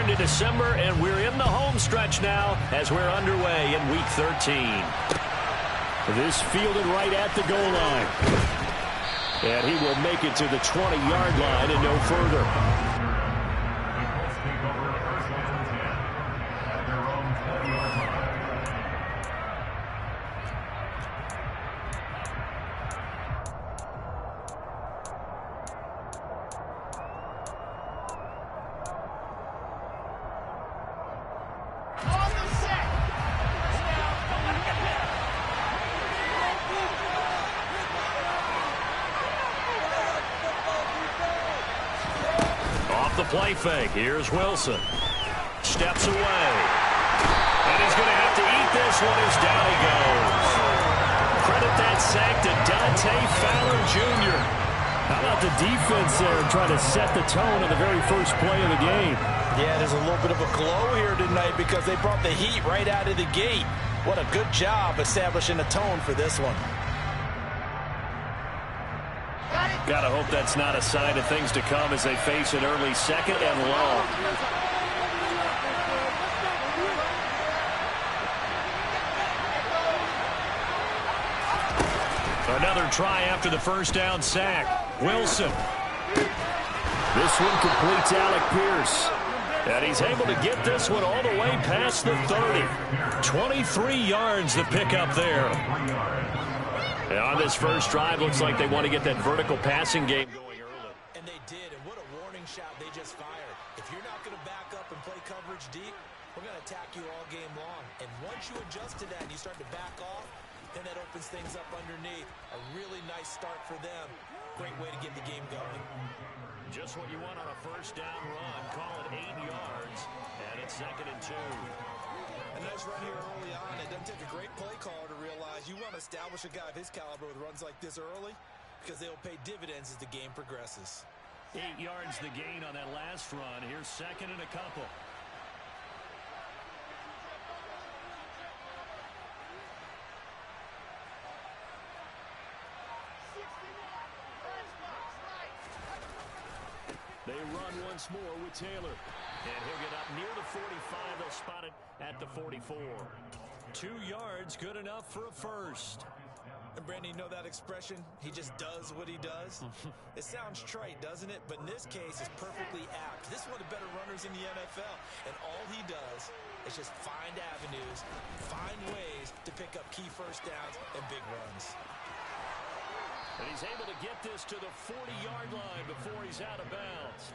returned in December, and we're in the home stretch now as we're underway in Week 13. This fielded right at the goal line. And he will make it to the 20-yard line and no further. The play fake. Here's Wilson. Steps away. And he's going to have to eat this one as down he goes. Credit that sack to Dante Fowler Jr. How about the defense there trying to set the tone on the very first play of the game? Yeah, there's a little bit of a glow here tonight because they brought the heat right out of the gate. What a good job establishing a tone for this one. Gotta hope that's not a sign of things to come as they face an early second and long. Another try after the first down sack. Wilson. This one completes Alec Pierce. And he's able to get this one all the way past the 30. 23 yards the pickup there. And on this first drive, looks like they want to get that vertical passing game going early. And they did, and what a warning shot they just fired. If you're not going to back up and play coverage deep, we're going to attack you all game long. And once you adjust to that and you start to back off, then that opens things up underneath. A really nice start for them. Great way to get the game going. Just what you want on a first down run. Call it 8 yards, and it's 2nd and 2. A nice run here early on. It doesn't take a great play caller to realize you want to establish a guy of his caliber with runs like this early because they'll pay dividends as the game progresses. 8 yards the gain on that last run. Here's 2nd and a couple. They run once more with Taylor. And he'll get up near the 45. They'll spot it at the 44. 2 yards, good enough for a first. And Brandon, you know that expression? He just does what he does. It sounds trite, doesn't it? But in this case, it's perfectly apt. This is one of the better runners in the NFL. And all he does is just find avenues, find ways to pick up key first downs and big runs. And he's able to get this to the 40-yard line before he's out of bounds.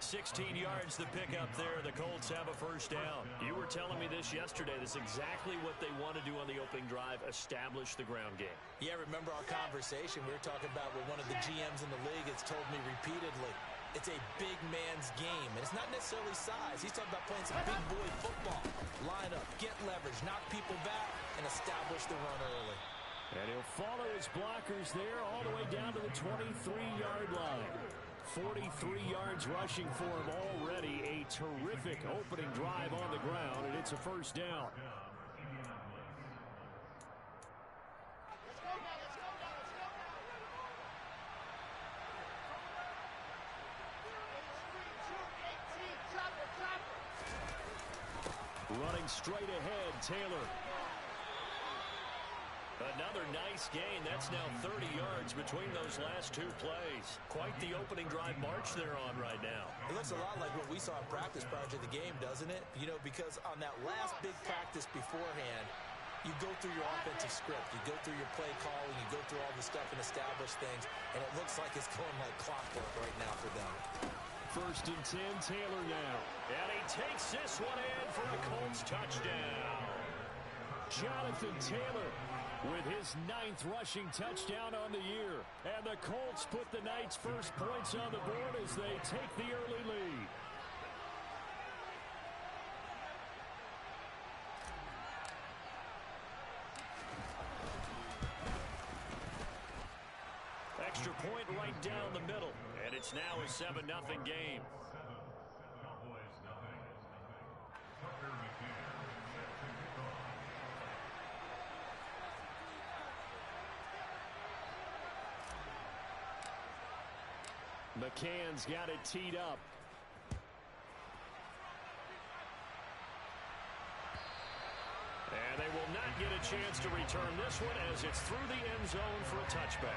16 yards the pickup there. The Colts have a first down. You were telling me this yesterday. This is exactly what they want to do on the opening drive, establish the ground game. Yeah, remember our conversation. We were talking about what one of the GMs in the league has told me repeatedly. It's a big man's game, and it's not necessarily size. He's talking about playing some big boy football. Line up, get leverage, knock people back, and establish the run early. And he'll follow his blockers there all the way down to the 23-yard line. 43 yards rushing for him already. A terrific opening drive on the ground, and it's a first down. Running straight ahead, Taylor. Another nice gain. That's now 30 yards between those last two plays. Quite the opening drive march they're on right now. It looks a lot like what we saw in practice prior to the game, doesn't it? You know, because on that last big practice beforehand, you go through your offensive script. You go through your play calling. You go through all the stuff and establish things. And it looks like it's going like clockwork right now for them. 1st and 10, Taylor now. And he takes this one in for a Colts touchdown. Jonathan Taylor with his 9th rushing touchdown on the year. And the Colts put the night's first points on the board as they take the early lead. Extra point right down the middle. And it's now a 7-0 game. McCann's got it teed up. chance to return this one as it's through the end zone for a touchback.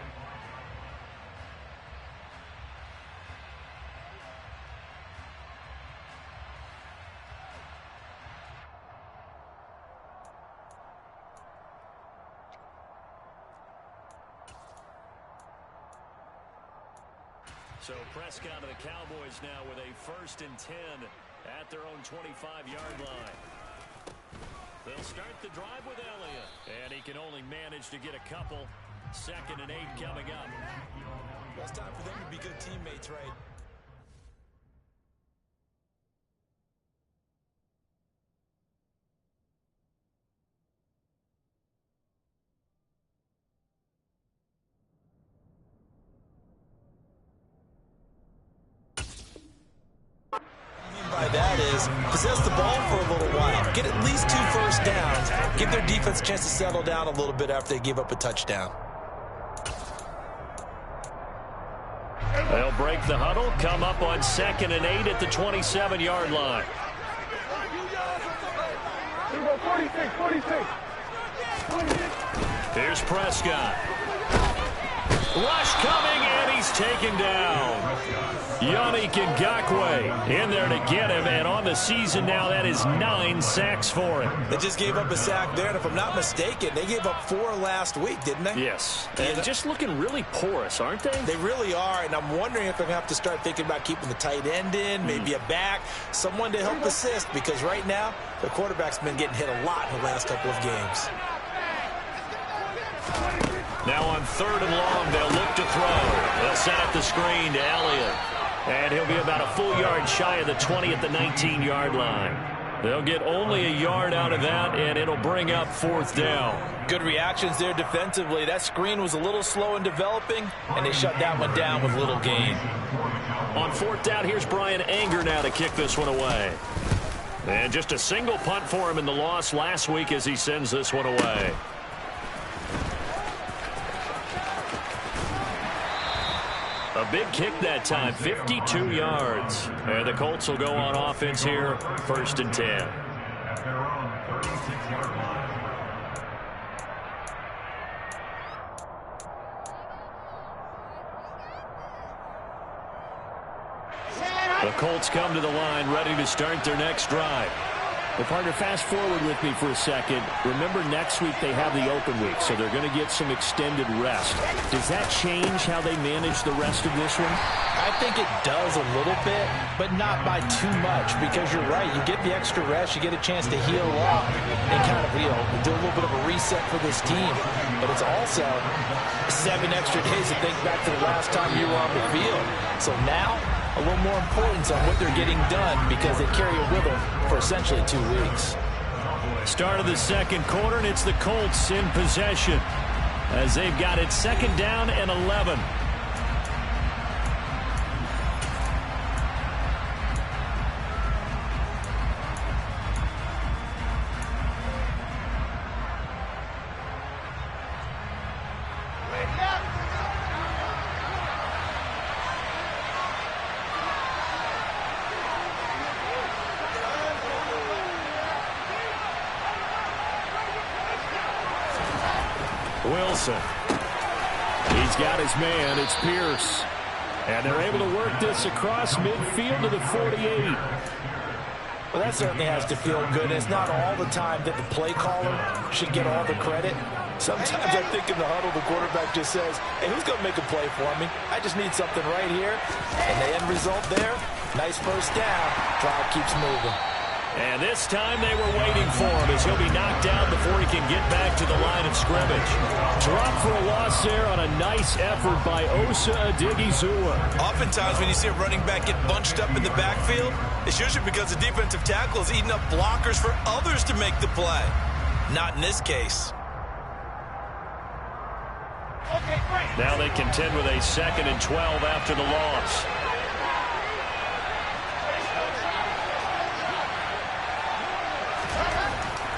So Prescott of the Cowboys now with a 1st and 10 at their own 25-yard line. They'll start the drive with Elliott. And he can only manage to get a couple. 2nd and 8 coming up. Well, it's time for them to be good teammates, right? By that is possess the ball for a little while. Get at least 2 first downs. Give their defense a chance to settle down a little bit after they give up a touchdown. They'll break the huddle, come up on 2nd and 8 at the 27-yard line. 46. Here's Prescott. Rush coming, and he's taken down. Yannick Ngakoue in there to get him, and on the season now, that is 9 sacks for him. They just gave up a sack there, and if I'm not mistaken, they gave up 4 last week, didn't they? Yes, and just looking really porous, aren't they? They really are, and I'm wondering if they're going to have to start thinking about keeping the tight end in, maybe a back, someone to help assist, because right now, the quarterback's been getting hit a lot in the last couple of games. Now on 3rd and long, they'll look to throw. They'll set up the screen to Elliott. And he'll be about a full yard shy of the 20 at the 19-yard line. They'll get only a yard out of that, and it'll bring up 4th down. Good reactions there defensively. That screen was a little slow in developing, and they shut that one down with little gain. On 4th down, here's Brian Anger now to kick this one away. And just a single punt for him in the loss last week as he sends this one away. A big kick that time, 52 yards. And the Colts will go on offense here, 1st and 10. The Colts come to the line, ready to start their next drive. Well, partner, fast forward with me for a second. Remember, next week they have the open week, so they're going to get some extended rest. Does that change how they manage the rest of this one? I think it does a little bit, but not by too much, because you're right. You get the extra rest, you get a chance to heal up and kind of, do a little bit of a reset for this team. But it's also 7 extra days to think back to the last time you were on the field. So now, a little more importance on what they're getting done, because they carry it with them for essentially 2 weeks. Start of the 2nd quarter, and it's the Colts in possession as they've got it 2nd down and 11. Wilson. He's got his man. It's Pierce. And they're able to work this across midfield to the 48. Well, that certainly has to feel good. It's not all the time that the play caller should get all the credit. Sometimes I think in the huddle, the quarterback just says, hey, who's going to make a play for me? I just need something right here. And the end result there, nice 1st down. Drive keeps moving. And this time they were waiting for him as he'll be knocked down before he can get back to the line of scrimmage. Drop for a loss there on a nice effort by Osa Odighizuwa. Oftentimes when you see a running back get bunched up in the backfield, it's usually because the defensive tackle is eating up blockers for others to make the play. Not in this case. Now they contend with a 2nd and 12 after the loss.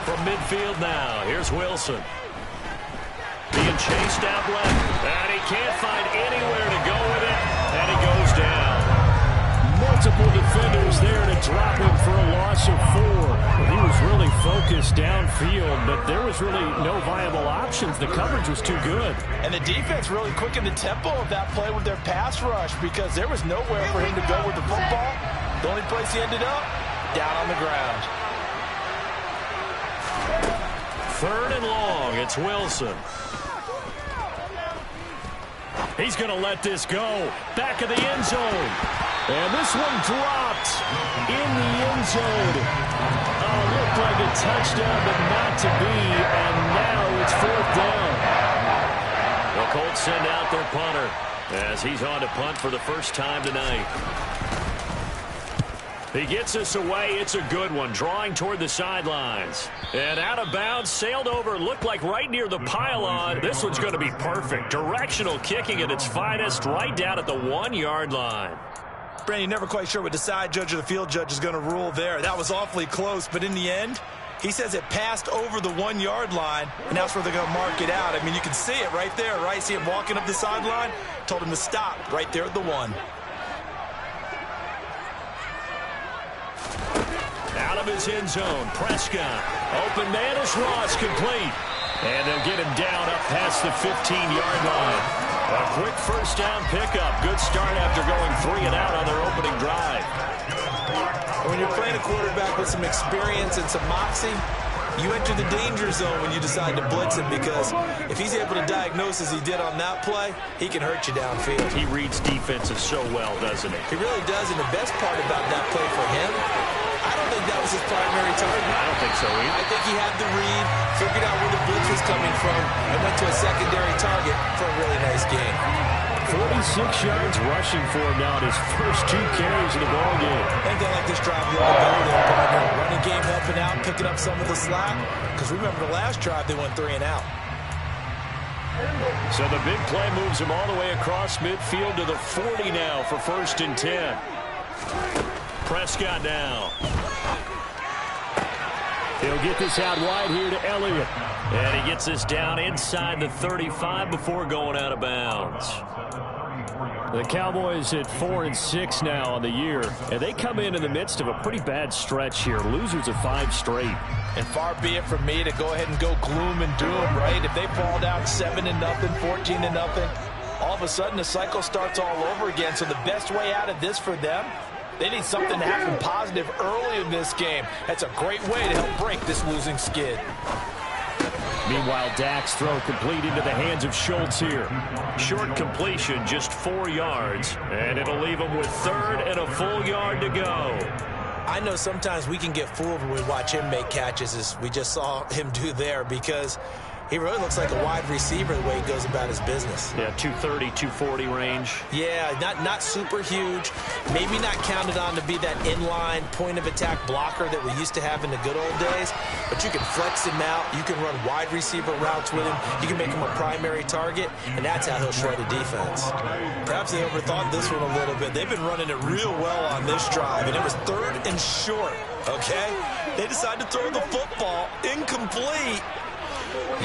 From midfield now, here's Wilson. Being chased out left, and he can't find anywhere to go with it, and he goes down. Multiple defenders there to drop him for a loss of 4. He was really focused focus downfield, but there was really no viable options. The coverage was too good. And the defense really quickened the tempo of that play with their pass rush because there was nowhere for him to go with the football. The only place he ended up, down on the ground. 3rd and long. It's Wilson. He's going to let this go. Back of the end zone. And this one dropped in the end zone. Looked like a touchdown, but not to be. And now it's 4th down. The Colts send out their punter as he's on to punt for the first time tonight. He gets us away. It's a good one. Drawing toward the sidelines. And out of bounds, sailed over, looked like right near the pylon. This one's going to be perfect. Directional kicking at its finest, right down at the 1-yard line. Brandon, you're never quite sure what the side judge or the field judge is going to rule there. That was awfully close, but in the end, he says it passed over the 1-yard line, and that's where they're going to mark it out. I mean, you can see it right there, right? See him walking up the sideline? Told him to stop right there at the 1. Out of his end zone, Prescott. Open man is Ross, complete. And they'll get him down up past the 15-yard line. A quick first down pickup. Good start after going 3 and out on their opening drive. When you're playing a quarterback with some experience and some moxie, you enter the danger zone when you decide to blitz him, because if he's able to diagnose as he did on that play, he can hurt you downfield. He reads defenses so well, doesn't he? He really does, and the best part about that play for him, I don't think that was his primary target. I don't think so either. I think he had the read, figured out where the blitz was coming from, and went to a secondary target for a really nice game. 46 yards rushing for him now in his first 2 carries of the ball game. And they like this drive a little bit better there, partner. Running game helping out, picking up some of the slack. Because remember the last drive, they went 3 and out. So the big play moves him all the way across midfield to the 40 now for 1st and 10. Prescott now. He'll get this out wide here to Elliott. And he gets this down inside the 35 before going out of bounds. The Cowboys at 4-6 now on the year, and they come in the midst of a pretty bad stretch here. Losers of 5 straight. And far be it from me to go ahead and go gloom and doom, right? If they fall down 7-0, 14-0, all of a sudden the cycle starts all over again. So the best way out of this for them, they need something to happen positive early in this game. That's a great way to help break this losing skid. Meanwhile, Dak's throw complete into the hands of Schultz here. Short completion, just 4 yards, and it'll leave him with 3rd and a full yard to go. I know sometimes we can get fooled when we watch him make catches, as we just saw him do there, because he really looks like a wide receiver the way he goes about his business. Yeah, 230, 240 range. Yeah, not super huge. Maybe not counted on to be that inline point-of-attack blocker that we used to have in the good old days. But you can flex him out. You can run wide receiver routes with him. You can make him a primary target, and that's how he'll shred a defense. Perhaps they overthought this one a little bit. They've been running it real well on this drive, and it was 3rd and short, okay? They decided to throw the football incomplete.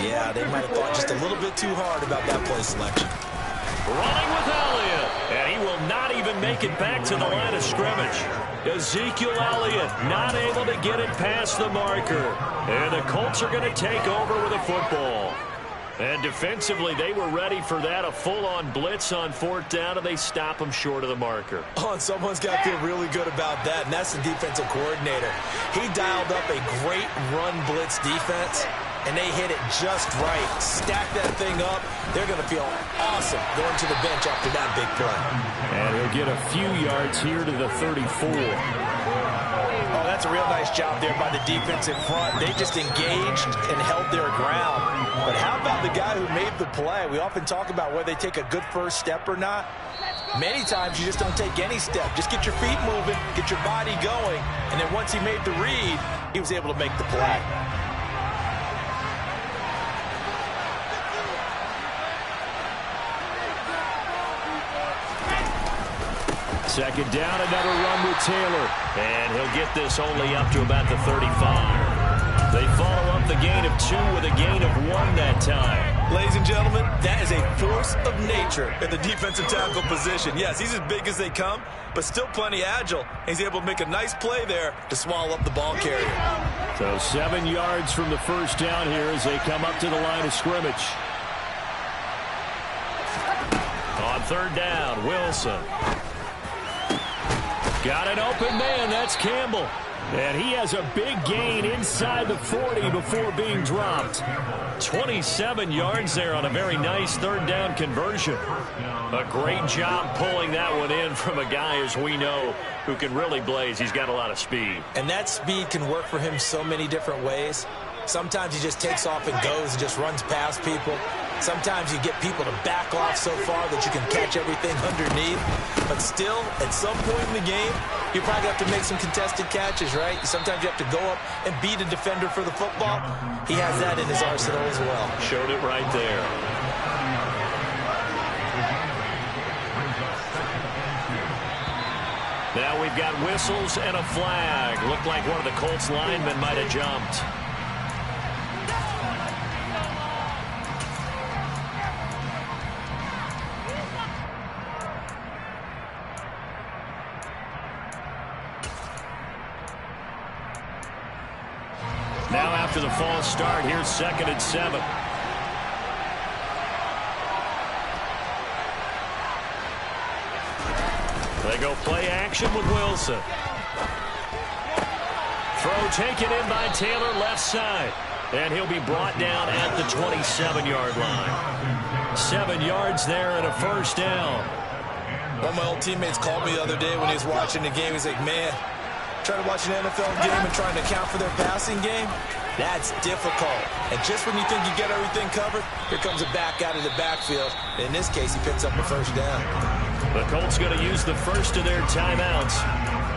Yeah, they might have thought just a little bit too hard about that play selection. Running with Elliott, and he will not even make it back to the line of scrimmage. Ezekiel Elliott not able to get it past the marker. And the Colts are going to take over with a football. And defensively, they were ready for that, a full-on blitz on 4th down, and they stop him short of the marker. Oh, and someone's got to feel really good about that, and that's the defensive coordinator. He dialed up a great run blitz defense, and they hit it just right. Stack that thing up. They're going to feel awesome going to the bench after that big play. And he'll get a few yards here to the 34. Oh, that's a real nice job there by the defense in front. They just engaged and held their ground. But how about the guy who made the play? We often talk about whether they take a good first step or not. Many times you just don't take any step. Just get your feet moving, get your body going, and then once he made the read, he was able to make the play. Second down, another run with Taylor. And he'll get this only up to about the 35. They follow up the gain of 2 with a gain of 1 that time. Ladies and gentlemen, that is a force of nature in the defensive tackle position. Yes, he's as big as they come, but still plenty agile. He's able to make a nice play there to swallow up the ball carrier. So 7 yards from the first down here as they come up to the line of scrimmage. On third down, Wilson. Got an open man. That's Campbell. And he has a big gain inside the 40 before being dropped. 27 yards there on a very nice third down conversion. A great job pulling that one in from a guy, as we know, who can really blaze. He's got a lot of speed. And that speed can work for him so many different ways. Sometimes he just takes off and goes and just runs past people. Sometimes you get people to back off so far that you can catch everything underneath. But still, at some point in the game, you probably have to make some contested catches, right? Sometimes you have to go up and beat a defender for the football. He has that in his arsenal as well. Showed it right there. Now we've got whistles and a flag. Looked like one of the Colts linemen might have jumped. Now after the false start, here's 2nd and 7. They go play action with Wilson. Throw taken in by Taylor left side. And he'll be brought down at the 27-yard line. 7 yards there and a first down. One of my old teammates called me the other day when he was watching the game. He's like, man, trying to watch an NFL game and trying to account for their passing game, that's difficult. And just when you think you get everything covered, here comes a back out of the backfield. In this case, he picks up a first down. The Colts going to use the first of their timeouts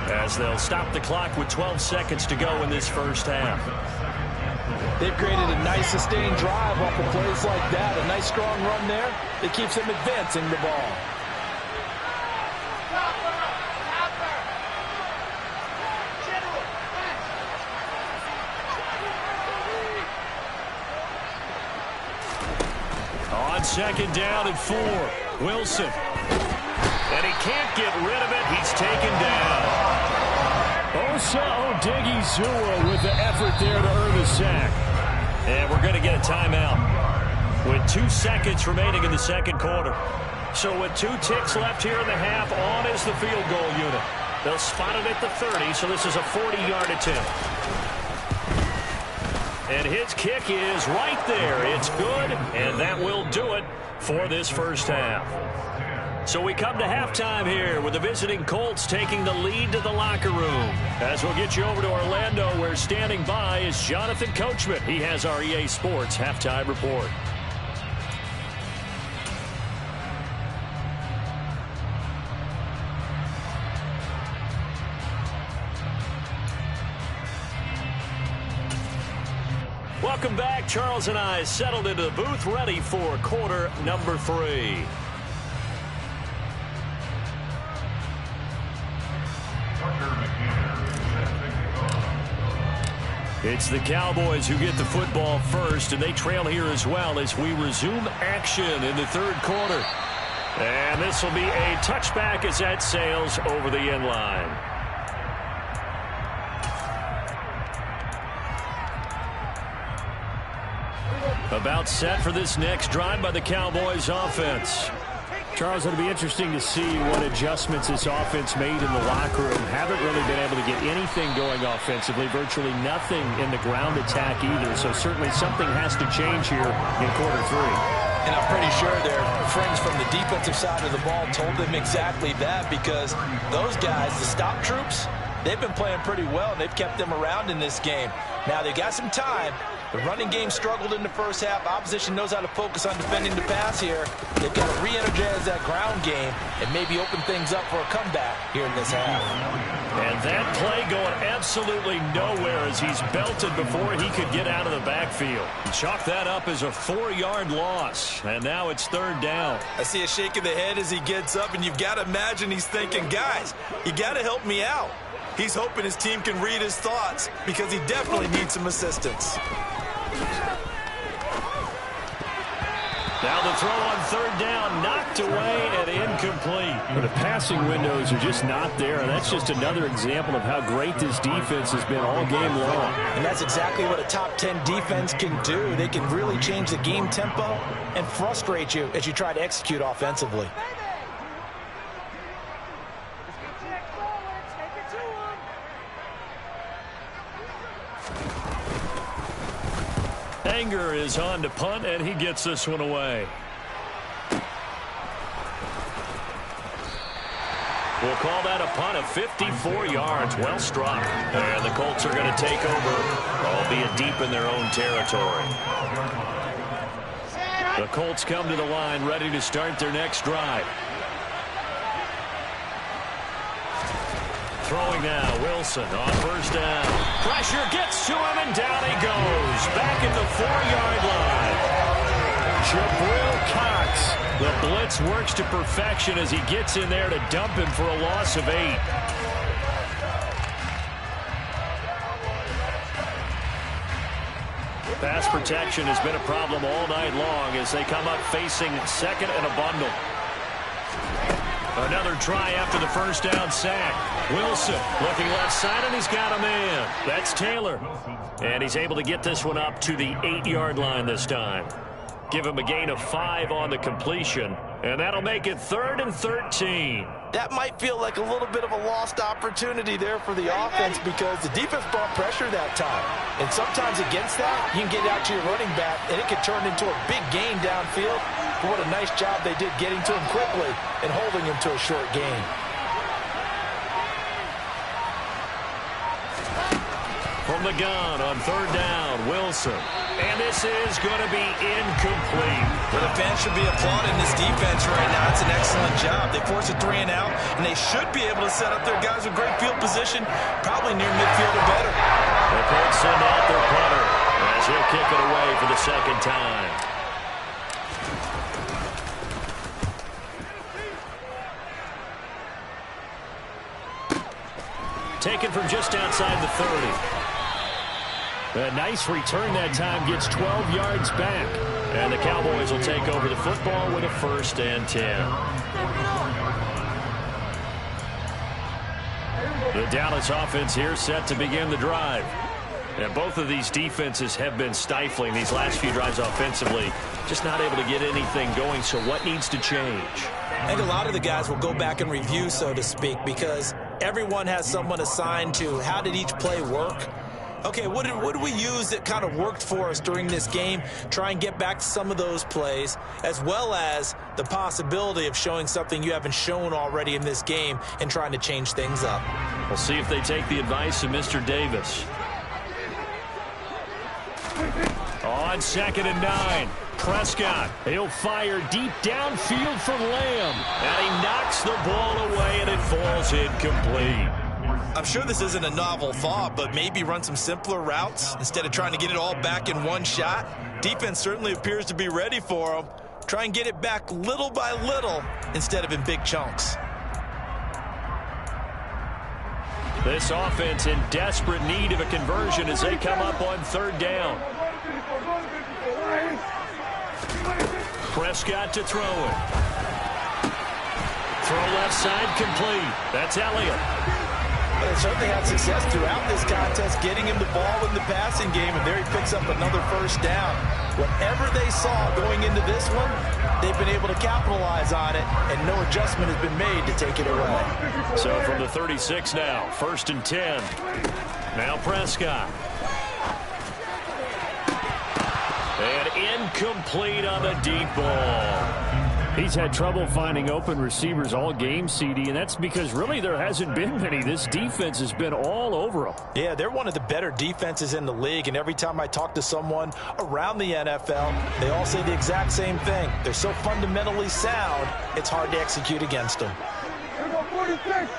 as they'll stop the clock with 12 seconds to go in this first half. They've created a nice sustained drive off of plays like that. A nice strong run there that keeps them advancing the ball. On 2nd down and 4, Wilson. And he can't get rid of it. He's taken down. Osa Odighizuwa with the effort there to earn the sack. And we're going to get a timeout with 2 seconds remaining in the second quarter. So with 2 ticks left here in the half, on is the field goal unit. They'll spot it at the 30, so this is a 40-yard attempt. And his kick is right there. It's good, and that will do it for this first half. So we come to halftime here with the visiting Colts taking the lead to the locker room. As we'll get you over to Orlando, where standing by is Jonathan Coachman. He has our EA Sports halftime report. Welcome back. Charles and I settled into the booth, ready for quarter number 3. It's the Cowboys who get the football first, and they trail here as well as we resume action in the third quarter. And this will be a touchback as that sails over the end line. About set for this next drive by the Cowboys offense. Charles, it'll be interesting to see what adjustments this offense made in the locker room. Haven't really been able to get anything going offensively, virtually nothing in the ground attack either. So certainly something has to change here in quarter 3. And I'm pretty sure their friends from the defensive side of the ball told them exactly that, because those guys, the stop troops, they've been playing pretty well, and they've kept them around in this game. Now, they got some time. The running game struggled in the first half. Opposition knows how to focus on defending the pass here. They've got to re-energize that ground game and maybe open things up for a comeback here in this half. And that play going absolutely nowhere as he's belted before he could get out of the backfield. Chalk that up as a 4-yard loss, and now it's third down. I see a shake of the head as he gets up, and you've got to imagine he's thinking, guys, you got to help me out. He's hoping his team can read his thoughts because he definitely needs some assistance. Now the throw on third down, knocked away and incomplete. The passing windows are just not there. That's just another example of how great this defense has been all game long. And that's exactly what a top 10 defense can do. They can really change the game tempo and frustrate you as you try to execute offensively. Anger is on to punt, and he gets this one away. We'll call that a punt of 54 yards. Well struck. And the Colts are going to take over, albeit deep in their own territory. The Colts come to the line, ready to start their next drive. Throwing now, Wilson on first down. Pressure gets to him, and down he goes. Back at the 4-yard line. Jabril Cox. The blitz works to perfection as he gets in there to dump him for a loss of 8. Pass protection has been a problem all night long as they come up facing second and a bundle. Another try after the first down sack. Wilson looking left side, and he's got a man. That's Taylor. And he's able to get this one up to the 8-yard line this time. Give him a gain of 5 on the completion, and that'll make it 3rd and 13. That might feel like a little bit of a lost opportunity there for the offense because the defense brought pressure that time. And sometimes against that, you can get out to your running back, and it can turn into a big gain downfield. But what a nice job they did getting to him quickly and holding him to a short gain. From the gun on third down, Wilson. And this is going to be incomplete. Well, the fans should be applauding this defense right now. It's an excellent job. They forced a 3 and out, and they should be able to set up their guys with great field position, probably near midfield or better. The Colts send out their punter as he'll kick it away for the second time. Taken from just outside the 30. A nice return that time, gets 12 yards back. And the Cowboys will take over the football with a 1st and 10. The Dallas offense here set to begin the drive. And both of these defenses have been stifling these last few drives offensively. Just not able to get anything going, so what needs to change? I think a lot of the guys will go back and review, so to speak, because everyone has someone assigned to how did each play work. Okay, what did we use that kind of worked for us during this game? Try and get back to some of those plays, as well as the possibility of showing something you haven't shown already in this game and trying to change things up. We'll see if they take the advice of Mr. Davis. On 2nd and 9, Prescott. He'll fire deep downfield for Lamb. And he knocks the ball away, and it falls incomplete. I'm sure this isn't a novel thought, but maybe run some simpler routes instead of trying to get it all back in one shot. Defense certainly appears to be ready for them. Try and get it back little by little instead of in big chunks. This offense in desperate need of a conversion as they come up on 3rd down. Prescott to throw it. Throw left side complete. That's Elliott. They certainly had success throughout this contest getting him the ball in the passing game, and there he picks up another 1st down. Whatever they saw going into this one, they've been able to capitalize on it, and no adjustment has been made to take it away. So from the 36 now, 1st and 10. Now Prescott. And incomplete on a deep ball. He's had trouble finding open receivers all game, CD, and that's because really there hasn't been many. This defense has been all over them. Yeah, they're one of the better defenses in the league, and every time I talk to someone around the NFL, they all say the exact same thing. They're so fundamentally sound, it's hard to execute against them. 46.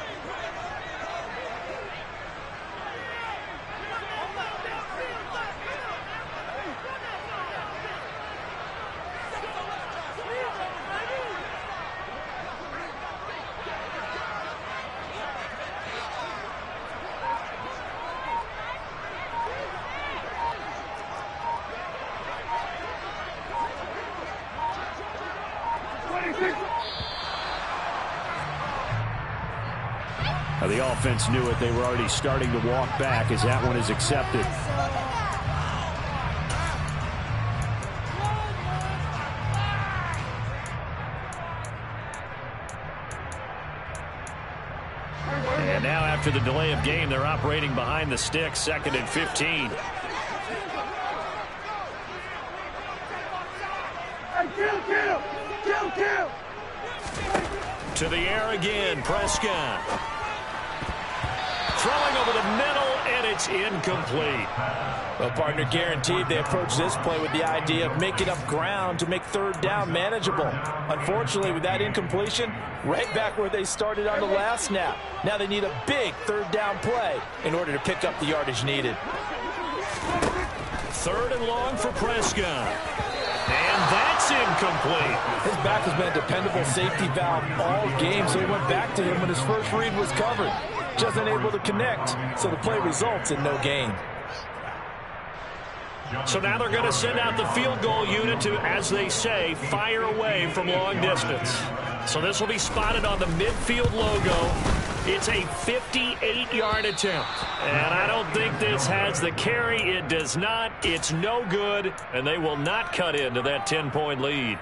The offense knew it. They were already starting to walk back as that one is accepted. And now after the delay of game, they're operating behind the sticks, 2nd and 15. Kill. To the air again, Prescott. Throwing over the middle, and it's incomplete. Well, partner, guaranteed they approach this play with the idea of making up ground to make 3rd down manageable. Unfortunately, with that incompletion, right back where they started on the last snap. Now they need a big 3rd down play in order to pick up the yardage needed. 3rd and long for Prescott. And that's incomplete. His back has been a dependable safety valve all game, so he went back to him when his first read was covered. Just unable to connect, so the play results in no gain. So now they're going to send out the field goal unit to, as they say, fire away from long distance. So this will be spotted on the midfield logo. It's a 58-yard attempt. And I don't think this has the carry. It does not. It's no good. And they will not cut into that 10-point lead.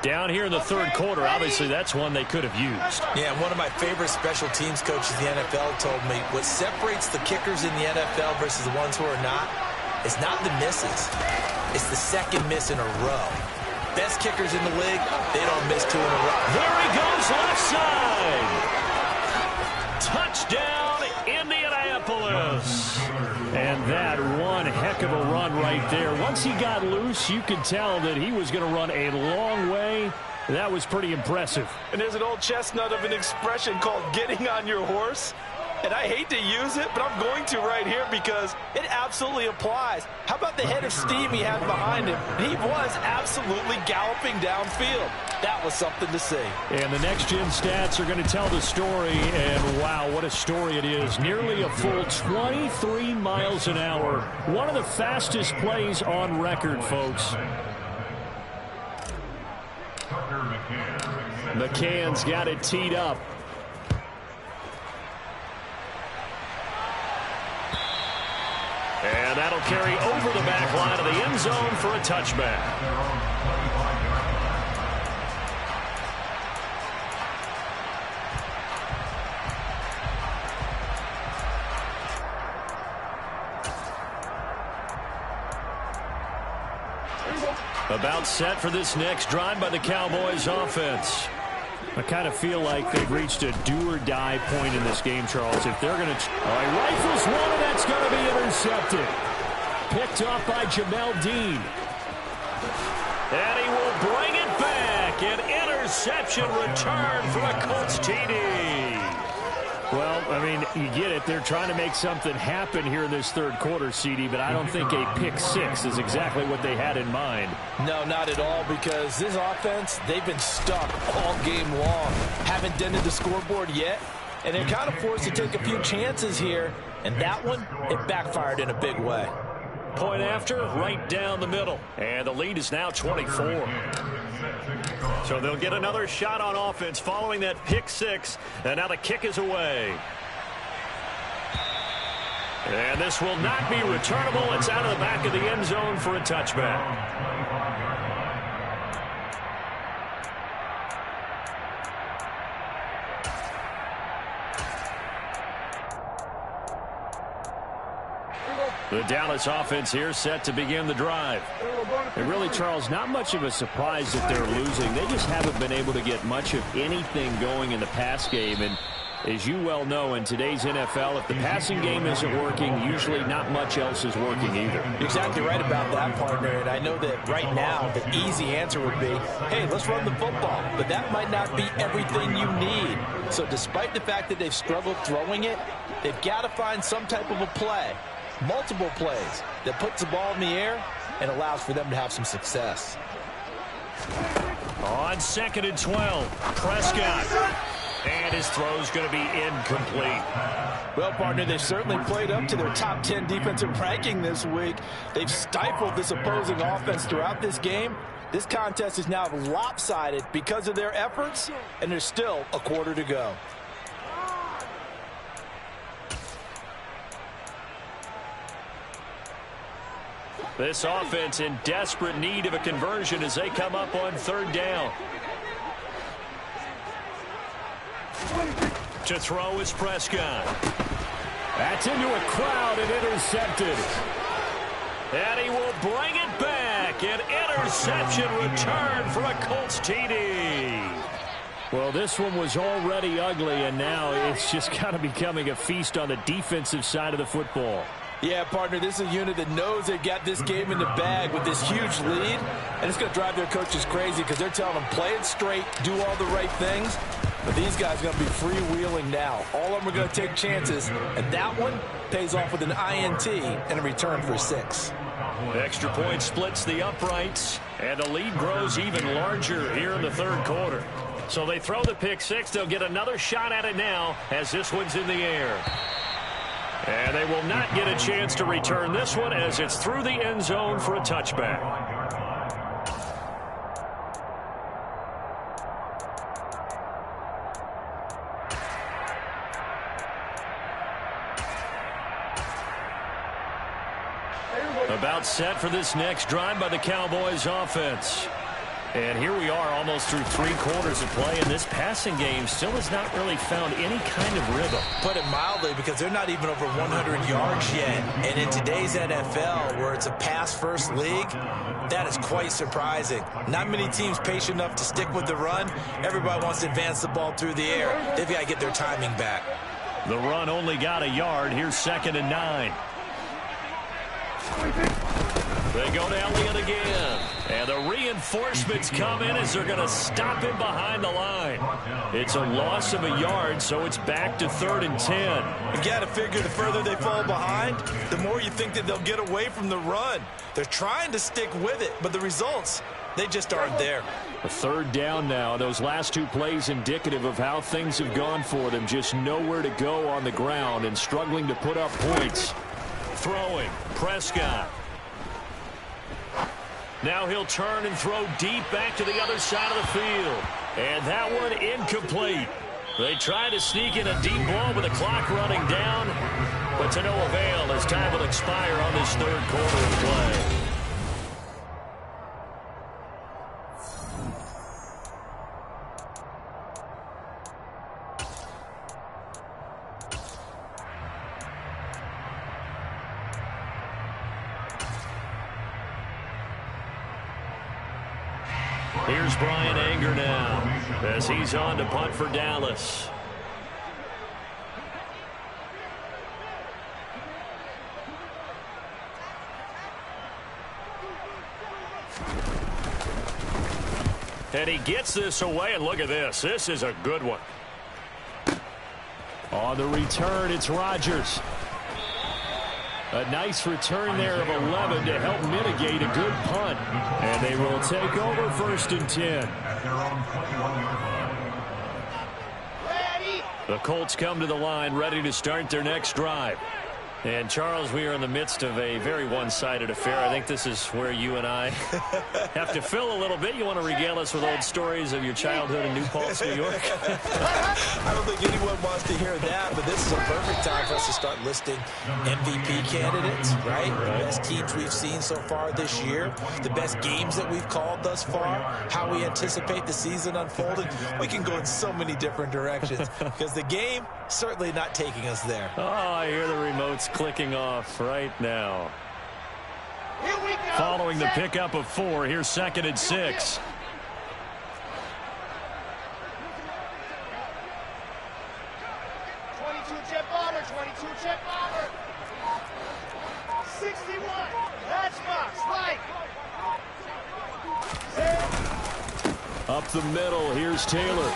Down here in the 3rd quarter, obviously that's one they could have used. Yeah, one of my favorite special teams coaches in the NFL told me what separates the kickers in the NFL versus the ones who are not is not the misses. It's the 2nd miss in a row. Best kickers in the league, they don't miss 2 in a row. There he goes, left side. Touchdown, Indianapolis. And that one heck of a run right there. Once he got loose, you could tell that he was going to run a long way. That was pretty impressive. And there's an old chestnut of an expression called getting on your horse. And I hate to use it, but I'm going to right here because it absolutely applies. How about the head of steam he had behind him? He was absolutely galloping downfield. That was something to see. And the next-gen stats are going to tell the story, and wow, what a story it is. Nearly a full 23 miles an hour. One of the fastest plays on record, folks. McCann's got it teed up. And that'll carry over the back line of the end zone for a touchback. About set for this next drive by the Cowboys offense. I kind of feel like they've reached a do-or-die point in this game, Charles. If they're going to... rifles one, and that's going to be intercepted. Picked off by Jamel Dean. And he will bring it back. An interception return for a Colts TD. Well, I mean, you get it. They're trying to make something happen here in this 3rd quarter, CD, but I don't think a pick 6 is exactly what they had in mind. No, not at all, because this offense, they've been stuck all game long. Haven't dented the scoreboard yet, and they're kind of forced to take a few chances here, and that one, it backfired in a big way. Point after, right down the middle, and the lead is now 24. So they'll get another shot on offense following that pick 6, and now the kick is away. And this will not be returnable. It's out of the back of the end zone for a touchback. The Dallas offense here set to begin the drive. And really, Charles, not much of a surprise that they're losing. They just haven't been able to get much of anything going in the pass game. And as you well know, in today's NFL, if the passing game isn't working, usually not much else is working either. Exactly right about that, partner. And I know that right now the easy answer would be, hey, let's run the football. But that might not be everything you need. So despite the fact that they've struggled throwing it, they've got to find some type of a play. Multiple plays that puts the ball in the air and allows for them to have some success. On 2nd and 12, Prescott. And his throw's going to be incomplete. Well, partner, they've certainly played up to their top 10 defensive ranking this week. They've stifled this opposing offense throughout this game. This contest is now lopsided because of their efforts, and there's still a quarter to go. This offense in desperate need of a conversion as they come up on third down. To throw is Prescott. That's into a crowd and intercepted. And he will bring it back. An interception return for a Colts TD. Well, this one was already ugly, and now it's just kind of becoming a feast on the defensive side of the football. Yeah, partner, this is a unit that knows they've got this game in the bag with this huge lead, and it's going to drive their coaches crazy because they're telling them play it straight, do all the right things. But these guys are going to be freewheeling now. All of them are going to take chances, and that one pays off with an INT and a return for 6. Extra point splits the uprights, and the lead grows even larger here in the third quarter. So they throw the pick six. They'll get another shot at it now as this one's in the air. And they will not get a chance to return this one as it's through the end zone for a touchback. About set for this next drive by the Cowboys offense. And here we are almost through 3 quarters of play, and this passing game still has not really found any kind of rhythm. Put it mildly, because they're not even over 100 yards yet. And in today's NFL, where it's a pass-first league, that is quite surprising. Not many teams patient enough to stick with the run. Everybody wants to advance the ball through the air. They've got to get their timing back. The run only got a yard. Here's 2nd and 9. They go to Elliott again. And the reinforcements come in as they're going to stop him behind the line. It's a loss of a yard, so it's back to 3rd and 10. You got to figure the further they fall behind, the more you think that they'll get away from the run. They're trying to stick with it, but the results, they just aren't there. A 3rd down now. Those last 2 plays indicative of how things have gone for them. Just nowhere to go on the ground and struggling to put up points. Throwing, Prescott. Now he'll turn and throw deep back to the other side of the field. And that one incomplete. They try to sneak in a deep ball with the clock running down, but to no avail as time will expire on this 3rd quarter of play. Here's Brian Anger now as he's on to punt for Dallas. And he gets this away, and look at this. This is a good one. On the return, it's Rodgers. A nice return there of 11 to help mitigate a good punt. And they will take over 1st and 10. The Colts come to the line ready to start their next drive. And, Charles, we are in the midst of a very one-sided affair. I think this is where you and I have to fill a little bit. You want to regale us with old stories of your childhood in New Paltz, New York? I don't think anyone wants to hear that, but this is a perfect time for us to start listing MVP candidates, right? The best teams we've seen so far this year, the best games that we've called thus far, how we anticipate the season unfolding. We can go in so many different directions because the game certainly not taking us there. Oh, I hear the remotes clicking off right now. Following the pickup of 4, here's 2nd and 6. Jet bomber, 22 jet bomber. 61. That's box, right. Up the middle, here's Taylor.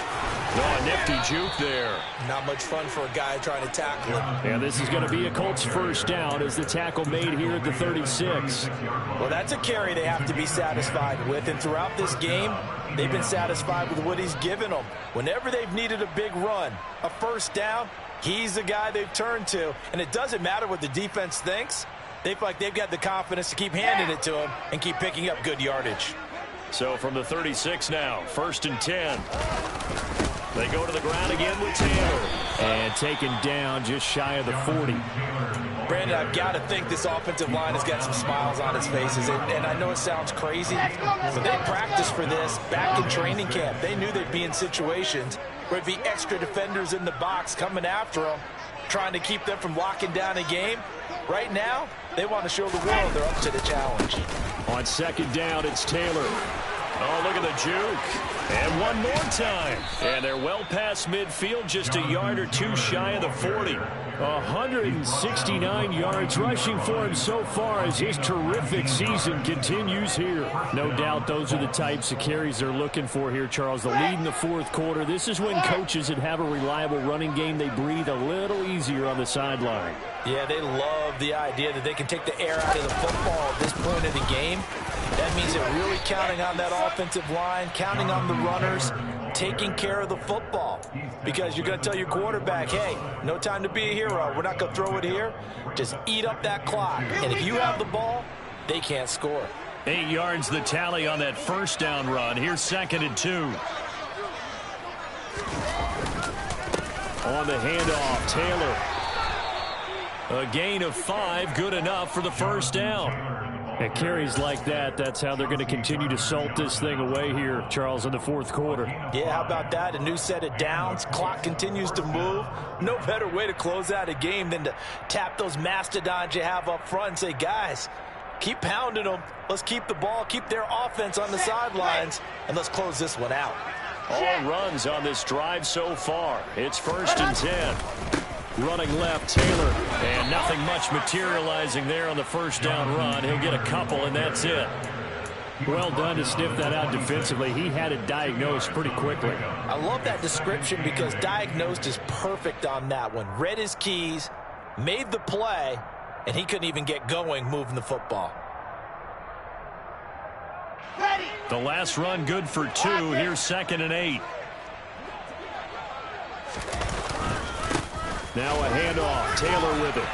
Oh, nifty juke there. Not much fun for a guy trying to tackle him. And this is going to be a Colts 1st down as the tackle made here at the 36. Well, that's a carry they have to be satisfied with. And throughout this game, they've been satisfied with what he's given them. Whenever they've needed a big run, a 1st down, he's the guy they've turned to. And it doesn't matter what the defense thinks. They feel like they've got the confidence to keep handing it to him and keep picking up good yardage. So from the 36 now, 1st and 10. They go to the ground again with Taylor. And taken down just shy of the 40. Brandon, I've got to think this offensive line has got some smiles on its faces. And I know it sounds crazy, but they practiced for this back in training camp. They knew they'd be in situations where there'd be extra defenders in the box coming after them, trying to keep them from locking down a game. Right now, they want to show the world they're up to the challenge. On second down, it's Taylor. Oh, look at the juke. And one more time. And they're well past midfield, just a yard or two shy of the 40. 169 yards rushing for him so far as his terrific season continues here. No doubt those are the types of carries they're looking for here, Charles. The lead in the fourth quarter. This is when coaches that have a reliable running game, they breathe a little easier on the sideline. Yeah, they love the idea that they can take the air out of the football at this point of the game. That means they're really counting on that offensive line, counting on the runners, taking care of the football. Because you're going to tell your quarterback, hey, no time to be a hero. We're not going to throw it here. Just eat up that clock. And if you have the ball, they can't score. 8 yards the tally on that first down run. Here's 2nd and 2. On the handoff, Taylor. A gain of 5, good enough for the first down. And carries like that, that's how they're going to continue to salt this thing away here, Charles, in the fourth quarter. Yeah, how about that? A new set of downs. Clock continues to move. No better way to close out a game than to tap those mastodons you have up front and say, guys, keep pounding them. Let's keep the ball, keep their offense on the sidelines, and let's close this one out. All runs on this drive so far. It's 1st and 10. Running left, Taylor, and nothing much materializing there on the first down run. He'll get a couple, and that's it. Well done to sniff that out defensively. He had it diagnosed pretty quickly. I love that description because diagnosed is perfect on that one. Read his keys, made the play, and he couldn't even get going moving the football. The last run good for 2. Here's 2nd and 8. Now a handoff. Taylor with it.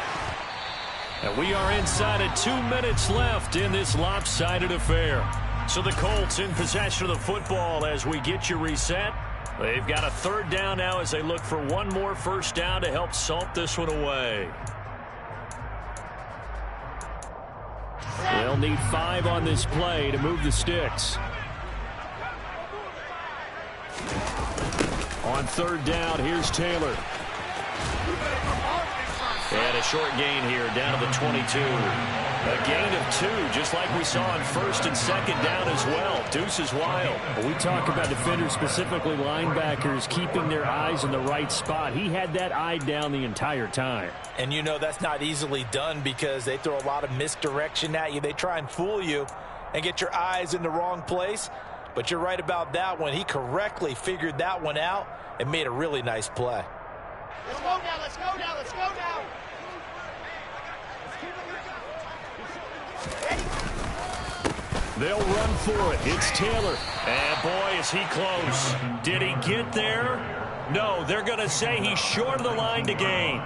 And we are inside of 2 minutes left in this lopsided affair. So the Colts in possession of the football as we get you reset. They've got a 3rd down now as they look for one more first down to help salt this one away. They'll need 5 on this play to move the sticks. On 3rd down, here's Taylor. And a short gain here down to the 22. A gain of 2, just like we saw on 1st and 2nd down as well. Deuce is wild. We talk about defenders, specifically linebackers, keeping their eyes in the right spot. He had that eye down the entire time. And you know that's not easily done because they throw a lot of misdirection at you. They try and fool you and get your eyes in the wrong place. But you're right about that one. He correctly figured that one out and made a really nice play. Let's go now, let's go now, let's go now. They'll run for it. It's Taylor. And boy, is he close. Did he get there? No, they're going to say he's short of the line to gain.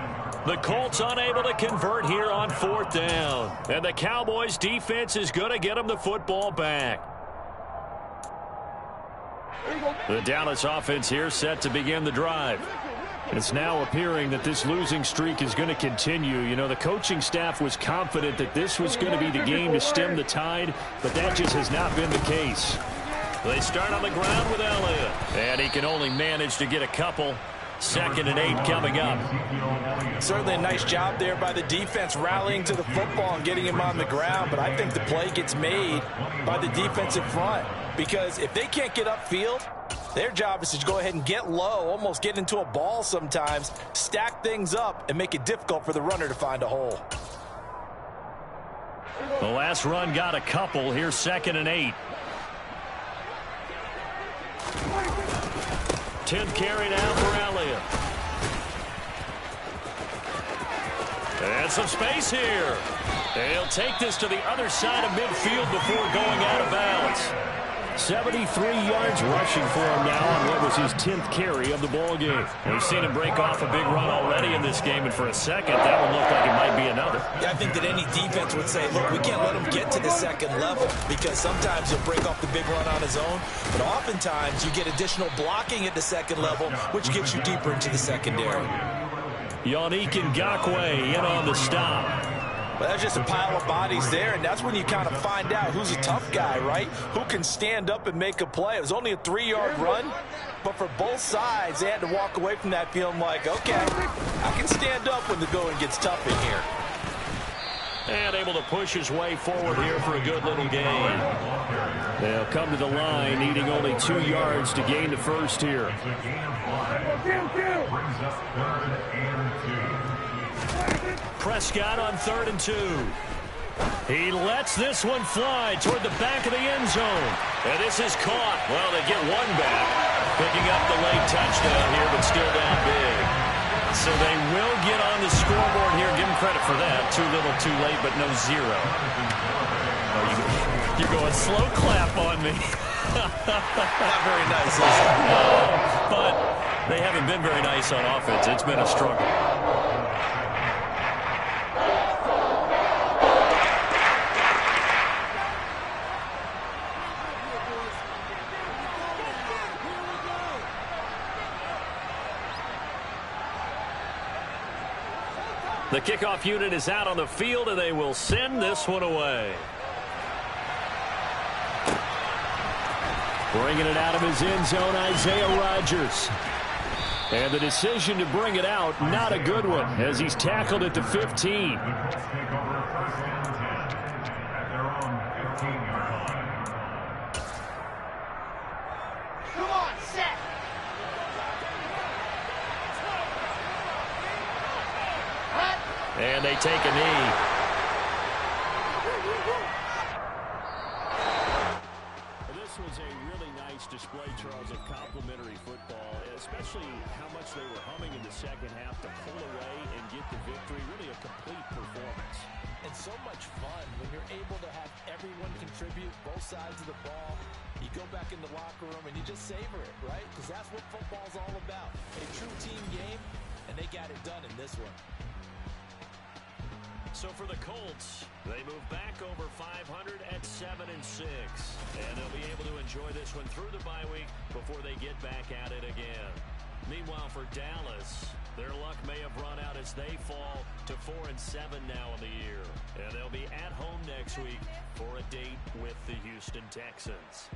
The Colts unable to convert here on 4th down. And the Cowboys defense is going to get them the football back. The Dallas offense here set to begin the drive. It's now appearing that this losing streak is going to continue. You know, the coaching staff was confident that this was going to be the game to stem the tide, but that just has not been the case. They start on the ground with Elliott. And he can only manage to get a couple. 2nd and 8 coming up. Certainly a nice job there by the defense rallying to the football and getting him on the ground, but I think the play gets made by the defensive front because if they can't get upfield, their job is to go ahead and get low, almost get into a ball sometimes, stack things up, and make it difficult for the runner to find a hole. The last run got a couple. Here's 2nd and 8. 10th carry now for Elliott. And some space here. They'll take this to the other side of midfield before going out of bounds. 73 yards rushing for him now on what was his 10th carry of the ball game. We've seen him break off a big run already in this game, and for a second, that one looked like it might be another. Yeah, I think that any defense would say, look, we can't let him get to the second level because sometimes he'll break off the big run on his own, but oftentimes you get additional blocking at the second level, which gets you deeper into the secondary. Yannick Ngakoue in on the stop. Well, there's just a pile of bodies there, and that's when you kind of find out who's a tough guy, right? Who can stand up and make a play. It was only a 3-yard run, but for both sides, they had to walk away from that feeling like, okay, I can stand up when the going gets tough in here. And able to push his way forward here for a good little gain. They'll come to the line, needing only 2 yards to gain the first here. Prescott on 3rd and 2. He lets this one fly toward the back of the end zone. And this is caught. Well, they get one back, picking up the late touchdown here, but still down big. So they will get on the scoreboard here. Give them credit for that. Too little, too late, but no 0. Oh, you're going slow clap on me. Not very nice, is it? No, but they haven't been very nice on offense. It's been a struggle. The kickoff unit is out on the field, and they will send this one away. Bringing it out of his end zone, Isaiah Rodgers. And the decision to bring it out, not a good one, as he's tackled at the 15. Come on, set. And they take a knee. This was a really nice display, Charles, of complimentary football, especially how much they were humming in the second half to pull away and get the victory. Really a complete performance. And so much fun when you're able to have everyone contribute, both sides of the ball. You go back in the locker room and you just savor it, right? Because that's what football's all about. A true team game, and they got it done in this one. So for the Colts, they move back over 500 at 7-6. And they'll be able to enjoy this one through the bye week before they get back at it again. Meanwhile, for Dallas, their luck may have run out as they fall to 4-7 now in the year. And they'll be at home next week for a date with the Houston Texans.